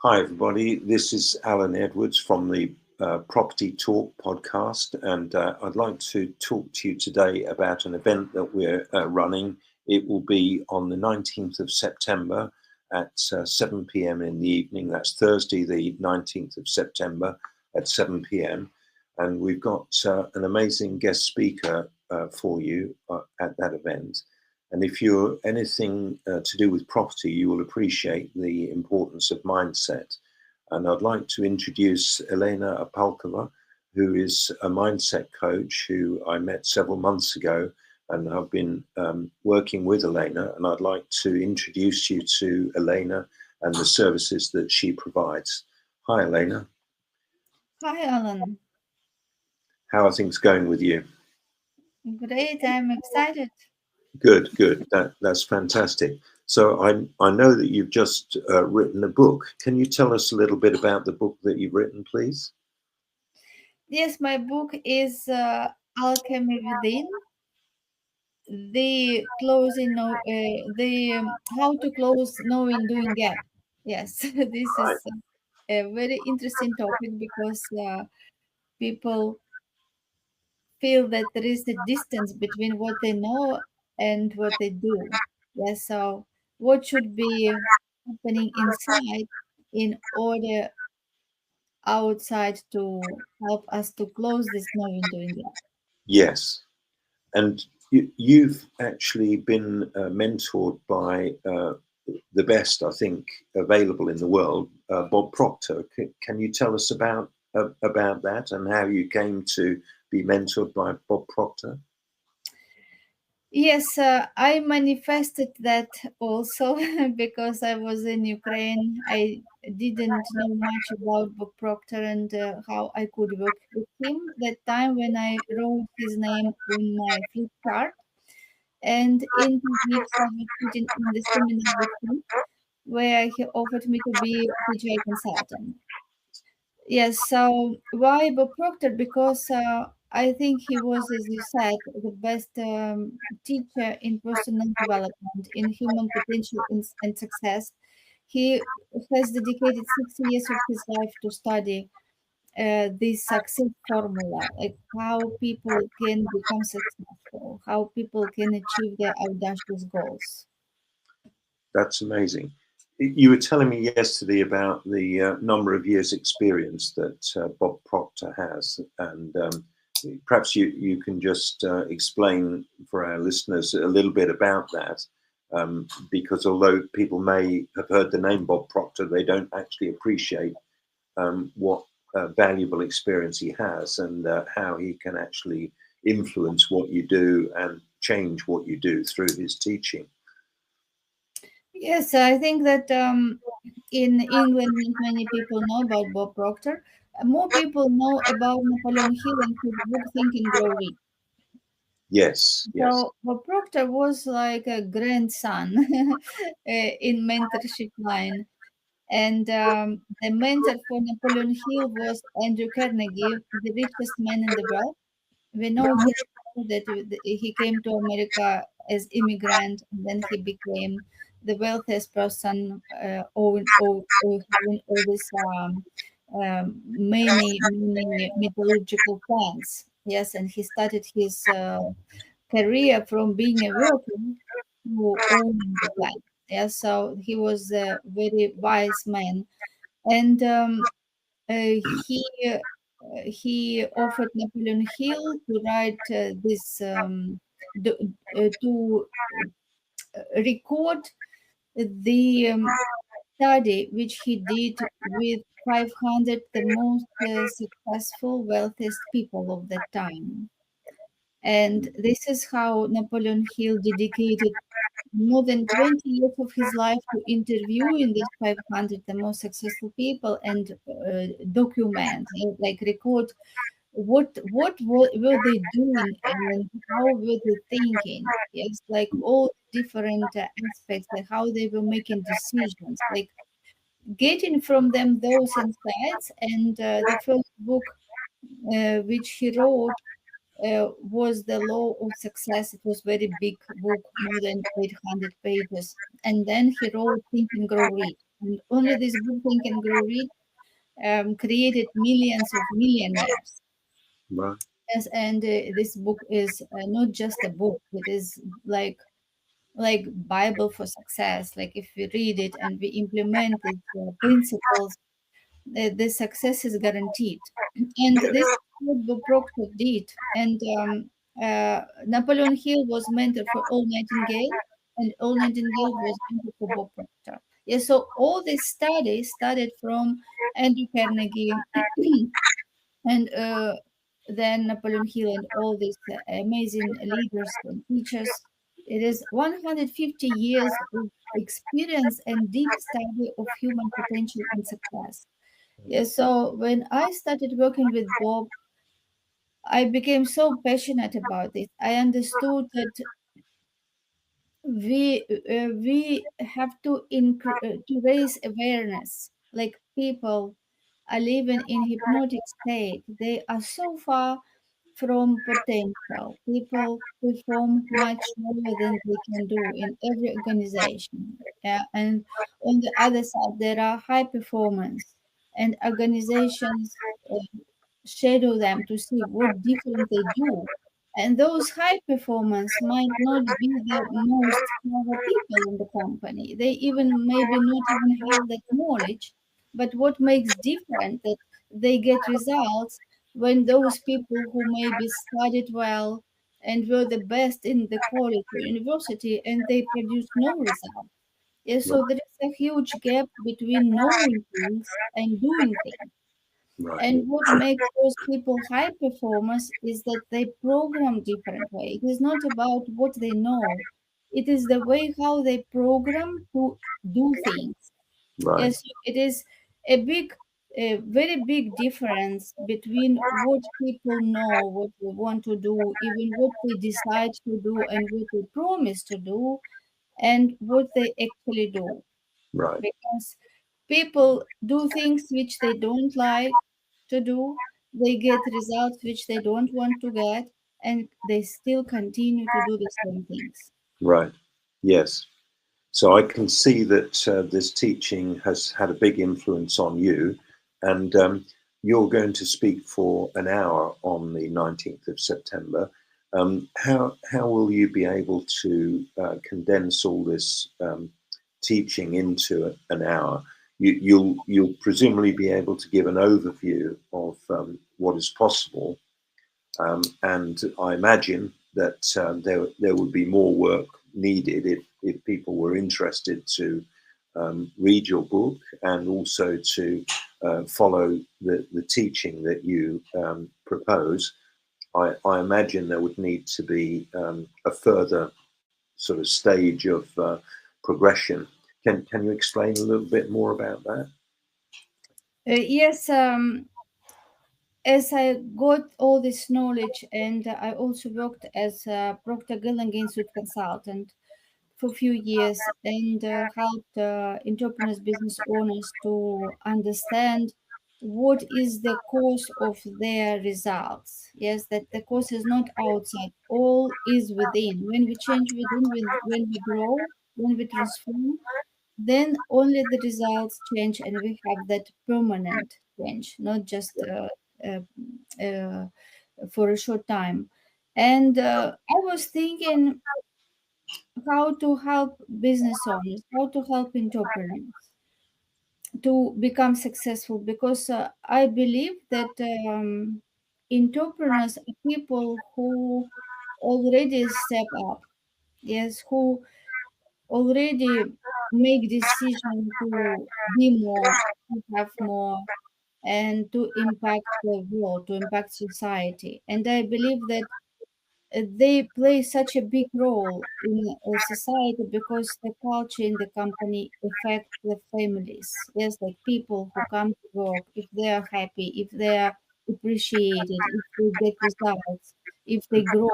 Hi, everybody. This is Alan Edwards from the Property Talk podcast, and I'd like to talk to you today about an event that we're running. It will be on the 19th of September at 7 p.m. in the evening. That's Thursday, the 19th of September at 7 p.m. And we've got an amazing guest speaker for you at that event. And if you're anything to do with property, you will appreciate the importance of mindset. And I'd like to introduce Elena Apalkova, who is a mindset coach who I met several months ago. And I've been working with Elena, and I'd like to introduce you to Elena and the services that she provides. Hi, Elena. Hi, Alan. How are things going with you? Great. I'm excited. Good. That's fantastic. So I know that you've just written a book. Can you tell us a little bit about the book that you've written, please? Yes, my book is Alchemy Within. The closing, how to close knowing doing gap. Yes, this Right. is a very interesting topic because people feel that there is a distance between what they know and what they do. Yes, so what should be happening inside in order outside to help us to close this knowing doing gap. Yes. And you've actually been mentored by the best, I think, available in the world, Bob Proctor. Can you tell us about that and how you came to be mentored by Bob Proctor? Yes, I manifested that also because I was in Ukraine. I didn't know much about Bob Proctor and how I could work with him. That time when I wrote his name on my flip chart, and in 2 weeks I was sitting in the seminar with him where he offered me to be PGI consultant. Yes, so why Bob Proctor? Because I think he was, as you said, the best teacher in personal development, in human potential and success. He has dedicated 6 years of his life to study this success formula, like how people can become successful, how people can achieve their audacious goals. That's amazing. You were telling me yesterday about the number of years' experience that Bob Proctor has, and perhaps you can just explain for our listeners a little bit about that, because although people may have heard the name Bob Proctor, they don't actually appreciate what valuable experience he has and how he can actually influence what you do and change what you do through his teaching. Yes, I think that in England, not many people know about Bob Proctor. More people know about Napoleon Hill and his book Think and Grow Rich. Yes, yes. So Bob Proctor was like a grandson in mentorship line. And the mentor for Napoleon Hill was Andrew Carnegie, the richest man in the world. We know his story that he came to America as immigrant, and then he became the wealthiest person, having all these many metallurgical plants. Yes, and he started his career from being a worker to owning the plant. Yeah, so he was a very wise man, and he offered Napoleon Hill to write to record the study which he did with 500 the most successful, wealthiest people of that time. And this is how Napoleon Hill dedicated more than 20 years of his life to interviewing these 500 the most successful people and document, like record what were they doing and how were they thinking. Yes, like all different aspects, like how they were making decisions, like getting from them those insights. And the first book which he wrote was The Law of Success. It was very big book, more than 800 pages. And then he wrote Think and Grow Rich. And only this book, Think and Grow Rich, created millions of millionaires. Right. Yes, and this book is not just a book; it is like Bible for success. Like if we read it and we implement its principles, the success is guaranteed. And this is what Bob Proctor did. And Napoleon Hill was mentor for Earl Nightingale, and Earl Nightingale was mentor for Bob Proctor. Yeah, so all these studies started from Andrew Carnegie and then Napoleon Hill and all these amazing leaders and teachers. It is 150 years of experience and deep study of human potential and success. Yeah, so when I started working with Bob, I became so passionate about it. I understood that we have to raise awareness. Like people are living in hypnotic state. They are so far from potential. People perform much more than they can do in every organization. And on the other side, there are high performance, and organizations shadow them to see what different they do. And those high performance might not be the most clever people in the company. They even maybe not even have that knowledge. But what makes different that they get results when those people who maybe studied well and were the best in the college or university and they produce no result. Yeah, Right. so there is a huge gap between knowing things and doing things. Right. And what makes those people high performers is that they program different way. It is not about what they know. It is the way how they program to do things. Right. Yes, it is a very big difference between what people know, what they want to do, even what they decide to do and what they promise to do, and what they actually do. Right. Because people do things which they don't like to do, they get results which they don't want to get, and they still continue to do the same things. Right. Yes. So I can see that this teaching has had a big influence on you, and you're going to speak for an hour on the 19th of September. How will you be able to condense all this teaching into an hour? You'll presumably be able to give an overview of what is possible, and I imagine that there would be more work needed if people were interested to read your book and also to follow the teaching that you propose. I imagine there would need to be a further sort of stage of progression. Can you explain a little bit more about that? Yes, as I got all this knowledge, and I also worked as a Procter Gilling Institute consultant for a few years and helped entrepreneurs, business owners to understand what is the cause of their results. Yes, that the cause is not outside, all is within. When we change within, when we grow, when we transform, then only the results change and we have that permanent change, not just uh, uh, for a short time. And I was thinking how to help business owners, how to help entrepreneurs to become successful because I believe that entrepreneurs are people who already step up, yes, who already make decision to be more, to have more, and to impact the world, to impact society. And I believe that they play such a big role in society because the culture in the company affects the families. Yes, like people who come to work, if they are happy, if they are appreciated, if they get results, if they grow,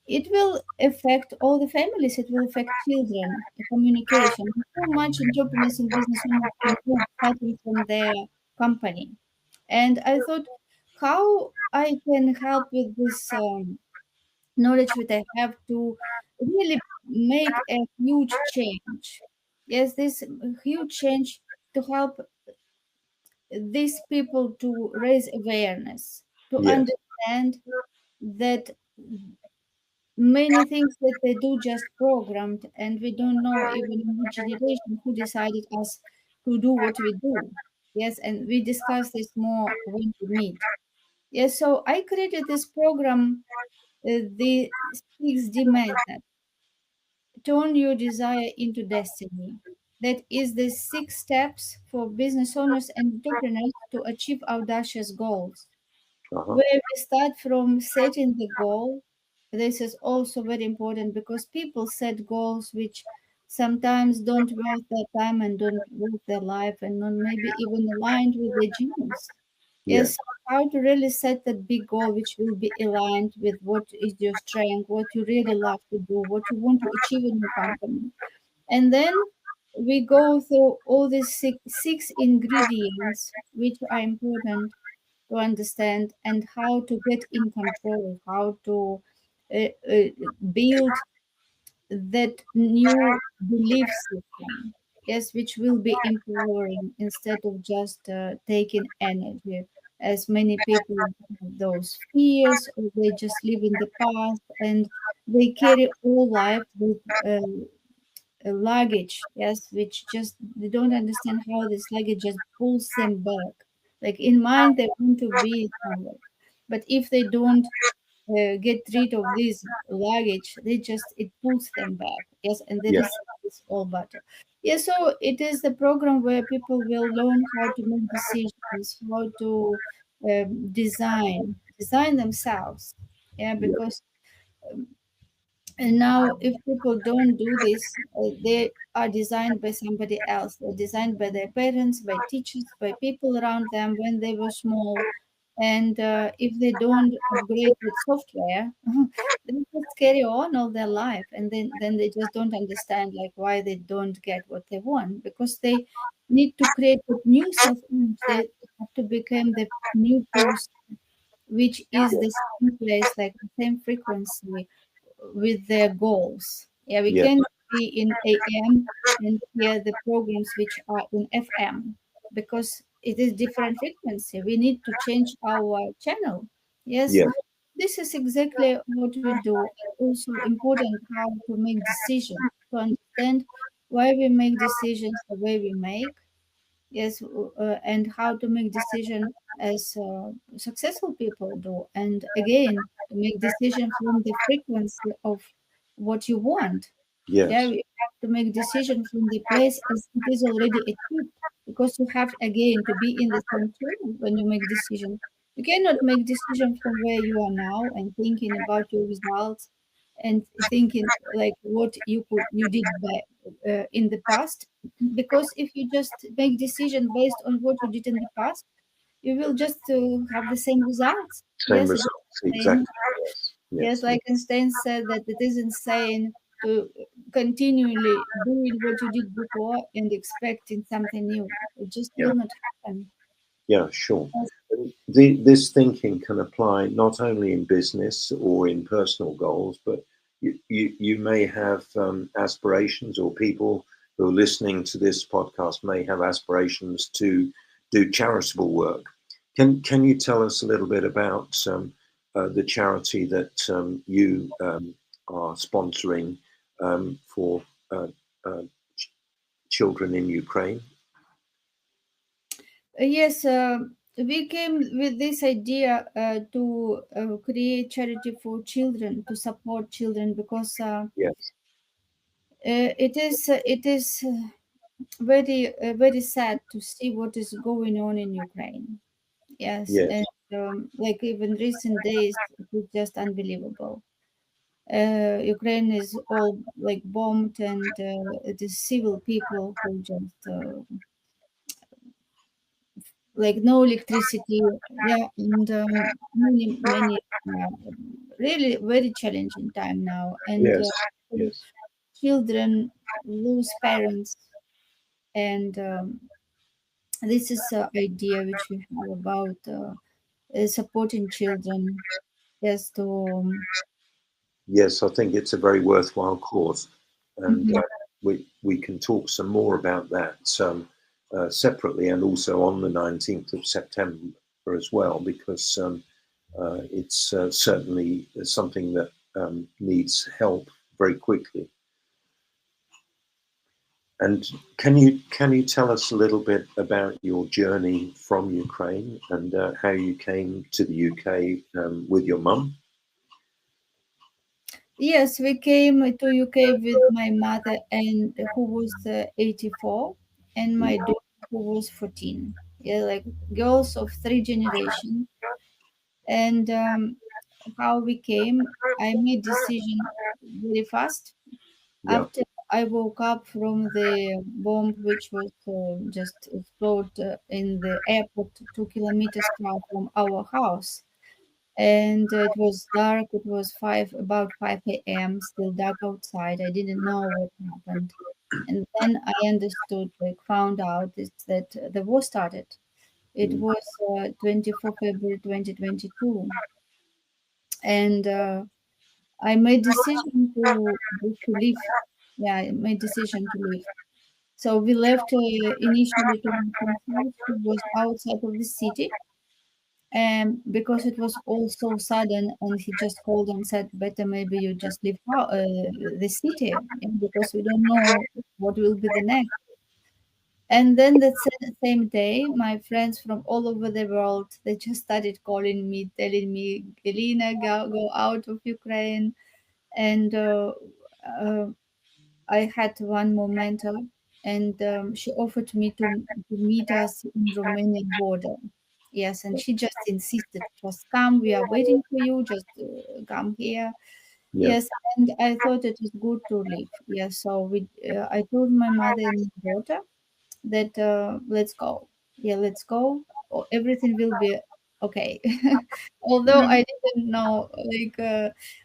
it will affect all the families. It will affect children, the communication. So much entrepreneurs and business owners can do starting from their company. And I thought, how I can help with this. Knowledge that I have to really make a huge change. Yes, this huge change to help these people to raise awareness, to Yes. understand that many things that they do just programmed, and we don't know even in which generation who decided us to do what we do. Yes, and we discuss this more when we meet. Yes, so I created this program, the 6D method, turn your desire into destiny. That is the 6 steps for business owners and entrepreneurs to achieve audacious goals, Uh-huh. where we start from setting the goal. This is also very important because people set goals which sometimes don't worth their time and don't worth their life and not maybe even aligned with their dreams. Yeah. Yes, how to really set that big goal which will be aligned with what is your strength, what you really love to do, what you want to achieve in your company. And then we go through all these six ingredients which are important to understand, and how to get in control, how to build that new belief system, yes, which will be empowering instead of just taking energy, as many people have those fears, or they just live in the past and they carry all life with luggage, yes, which just they don't understand how this luggage just pulls them back. Like in mind, they want to be somewhere, but if they don't get rid of this luggage, they just it pulls them back. Yes, and there Yeah. is all battle. Yeah, so it is the program where people will learn how to make decisions, how to design themselves. Yeah, Yeah. because and now, if people don't do this, they are designed by somebody else. They're designed by their parents, by teachers, by people around them when they were small. And if they don't upgrade with software, they just carry on all their life. And then they just don't understand like why they don't get what they want, because they need to create a new self-image. They have to become the new person, which is the same place, like the same frequency with their goals. Yeah, we Yeah. can be in AM and hear the programs which are in FM, because it is different frequency. We need to change our channel. Yes, Yeah. this is exactly what we do. Also important how to make decisions, to understand why we make decisions the way we make. Yes, and how to make decision as successful people do, and again to make decision from the frequency of what you want. Yeah, Yes. you have to make decision from the place as it is already achieved, because you have again to be in the same tune when you make decision. You cannot make decision from where you are now and thinking about your results and thinking like what you did in the past, because if you just make decision based on what you did in the past, you will just have the same results. Same Yes, it is results. insane. Exactly. Yes. Yes, Yes. like Einstein said that it is insane to continually doing what you did before and expecting something new. It just Yeah. will not happen. Yeah. Sure. Yes, This thinking can apply not only in business or in personal goals, but you may have aspirations, or people who are listening to this podcast may have aspirations to do charitable work. Can you tell us a little bit about the charity that you are sponsoring for uh, uh, children in Ukraine? yes, we came with this idea to create charity for children, to support children, because Yes. it is very sad to see what is going on in Ukraine. Yes, Yes. and like even recent days, it is just unbelievable. Ukraine is all like bombed, and it is civil people who just like no electricity. Yeah, and many really very challenging time now, and Yes. Yes. children lose parents, and this is an idea which we have about supporting children. Yes, to Yes, I think it's a very worthwhile cause, and Mhm. we can talk some more about that separately and also on the 19th of September as well, because it's certainly something that needs help very quickly. And can you tell us a little bit about your journey from Ukraine and how you came to the UK with your mum? Yes, we came to UK with my mother and who was 84 and my daughter who was 14. Yeah, like girls of three generations. And how we came, I made decision very fast. Yeah, After I woke up from the bomb which was just exploded in the airport 2 kilometers far from our house. And it was dark. It was about 5 a.m. Still dark outside. I didn't know what happened, and then I understood, like found out, is that the war started. It mm, was 24 February 2022, and I made decision to leave. Yeah, I made decision to leave. So we left initially to my friend's house, who was outside of the city, and because it was all so sudden, and he just called and said, better maybe you just leave the city, because we don't know what will be the next. And then that same day, my friends from all over the world, they just started calling me, telling me, Elena, go out of Ukraine. And uh, I had one more mentor, and she offered me to meet us in Romanian border. Yes, and she just insisted, just come, we are waiting for you, just come here. yeah, Yes, and I thought it is good to leave. Yes, so I told my mother and my daughter that let's go. Yeah, let's go. Everything will be okay. Although I didn't know like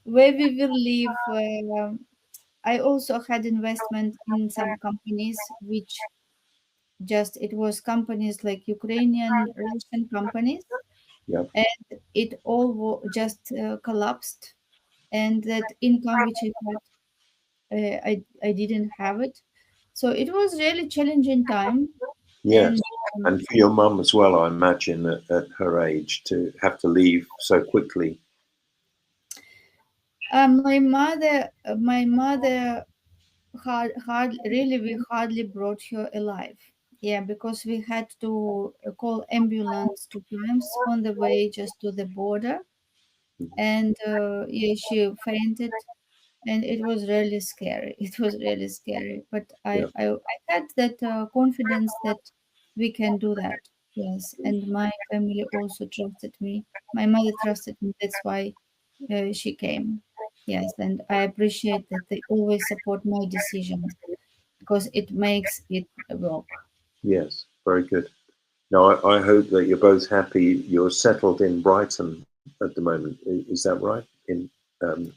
where we will live. I also had investment in some companies, which just it was companies like Ukrainian, Russian companies, yeah, and it all just collapsed. And that income which I had, I didn't have it. So it was really challenging time. yes. And And for your mum as well, I imagine at her age to have to leave so quickly. my mother we hardly brought her alive. Yeah, because we had to call ambulance 2 times on the way just to the border, Mhm. and yeah, she fainted, and it was really scary. It was really scary, but Yeah, I had that confidence that we can do that. Yes, and my family also trusted me. My mother trusted me. That's why she came. Yes, and I appreciate that they always support my decisions because it makes it work. yes, very good. Now, I hope that you're both happy. You're settled in Brighton at the moment. Is that right? In um,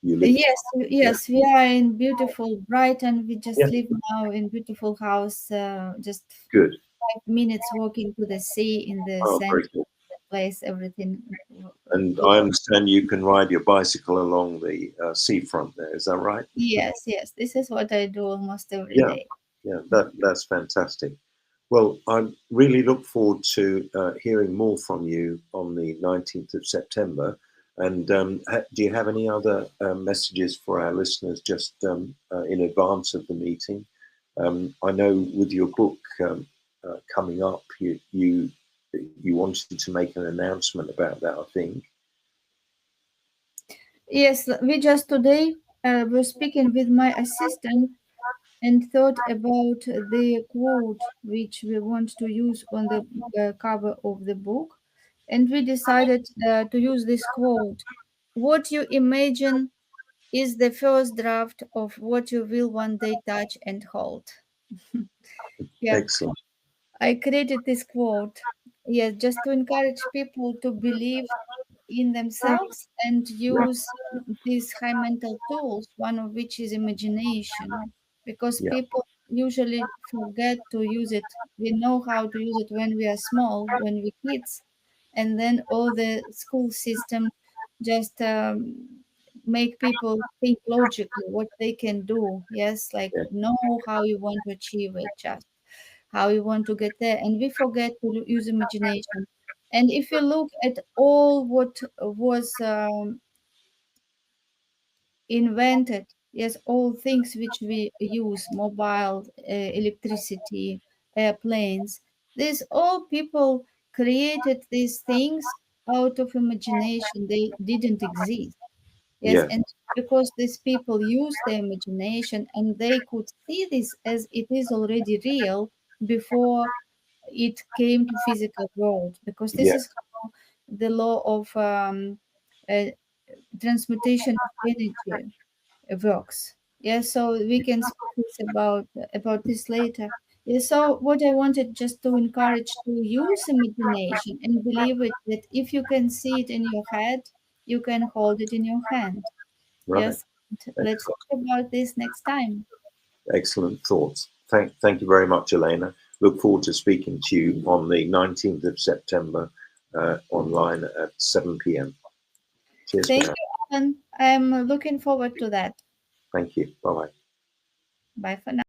you live? Yes, Yeah, yes, we are in beautiful Brighton. We yeah. just live now in beautiful house, just Good. 5 minutes walking to the sea in the Oh, center very of good. the place. Everything. And Yeah. I understand you can ride your bicycle along the seafront there. Is that right? Yes, yes. This is what I do almost every Yeah, day. yeah. That's fantastic. Well, I really look forward to hearing more from you on the 19th of September. And do you have any other messages for our listeners just in advance of the meeting? I know with your book coming up, you wanted to make an announcement about that, I think. Yes, we just today were speaking with my assistant and thought about the quote which we want to use on the cover of the book. And we decided to use this quote: what you imagine is the first draft of what you will one day touch and hold. Yeah, Excellent. I created this quote, yes, just to encourage people to believe in themselves and use these high mental tools, one of which is imagination, because Yeah, people usually forget to use it. We know how to use it when we are small, when we kids, and then all the school system just make people think logically what they can do. Yes, like yeah, know how you want to achieve it just. how you want to get there, and we forget to use imagination. And if you look at all what was invented, yes, all things which we use, mobile, electricity, airplanes, these all people created these things out of imagination. They didn't exist. Yes, Yes. and because these people use their imagination and they could see this as it is already real before it came to physical world, because this Yeah. is how the law of uh, transmutation of energy works. Yeah, so we can speak this about this later. Yeah, so what I wanted just to encourage to use imagination and believe it that if you can see it in your head, you can hold it in your hand. Right. Yes, let's talk about this next time. Excellent thoughts. Thank you very much, Elena. Look forward to speaking to you on the 19th of September online at 7 p.m. Cheers for Thank now. you, Alan. I'm looking forward to that. Thank you. Bye bye. Bye for now.